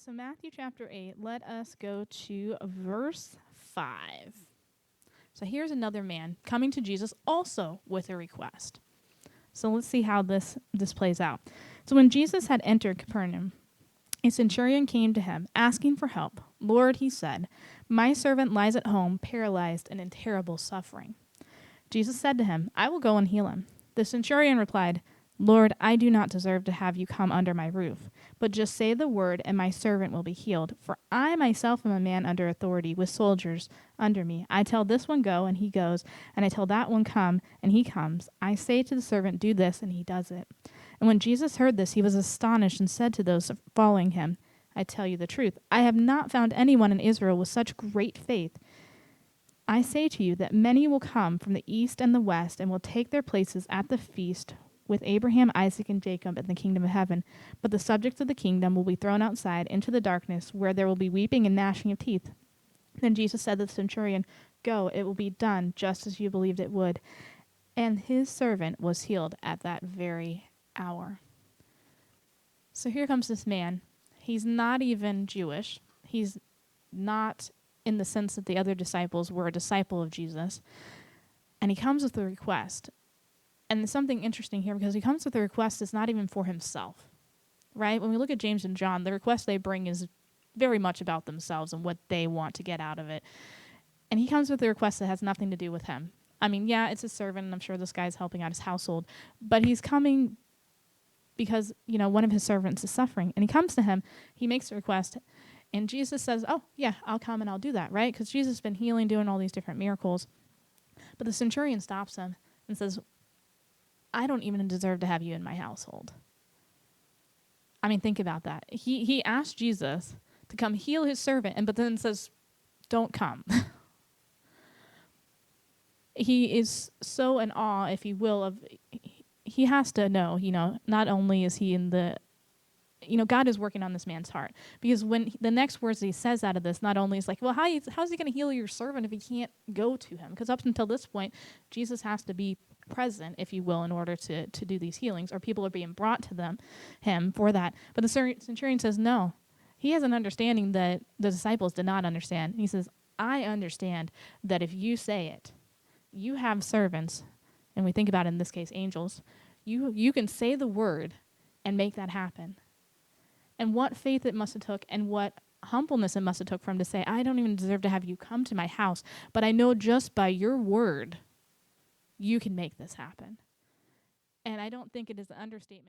So Matthew chapter 8, let us go to verse 5. So here's another man coming to Jesus also with a request. So let's see how this plays out. So when Jesus had entered Capernaum, a centurion came to him, asking for help. Lord, he said, my servant lies at home, paralyzed and in terrible suffering. Jesus said to him, I will go and heal him. The centurion replied, Lord, I do not deserve to have you come under my roof, but just say the word and my servant will be healed. For I myself am a man under authority with soldiers under me. I tell this one go and he goes, and I tell that one come and he comes. I say to the servant do this and he does it. And when Jesus heard this, he was astonished and said to those following him, I tell you the truth, I have not found anyone in Israel with such great faith. I say to you that many will come from the east and the west and will take their places at the feast with Abraham, Isaac, and Jacob in the kingdom of heaven. But the subjects of the kingdom will be thrown outside into the darkness, where there will be weeping and gnashing of teeth. Then Jesus said to the centurion, Go, it will be done just as you believed it would. And his servant was healed at that very hour. So here comes this man. He's not even Jewish. He's not in the sense that the other disciples were a disciple of Jesus. And he comes with a request. And there's something interesting here because he comes with a request that's not even for himself, right? When we look at James and John, the request they bring is very much about themselves and what they want to get out of it. And he comes with a request that has nothing to do with him. I mean, yeah, it's a servant, and I'm sure this guy's helping out his household, but he's coming because, one of his servants is suffering. And he comes to him, he makes a request, and Jesus says, oh, yeah, I'll come and I'll do that, right? Because Jesus has been healing, doing all these different miracles. But the centurion stops him and says, I don't even deserve to have you in my household. I mean, think about that. He asked Jesus to come heal his servant, but then says, don't come. He is so in awe, if you will, of he has to know, not only is he in the, God is working on this man's heart. Because when the next words that he says out of this, not only is like, well, how's he going to heal your servant if he can't go to him? Because up until this point, Jesus has to be present, if you will, in order to do these healings, or people are being brought to him for that. But the centurion says, no. He has an understanding that the disciples did not understand. He says, I understand that if you say it, you have servants, and we think about it in this case, angels, you can say the word and make that happen. And what faith it must have took, and what humbleness it must have took for him to say, I don't even deserve to have you come to my house, but I know just by your word, you can make this happen. And I don't think it is an understatement.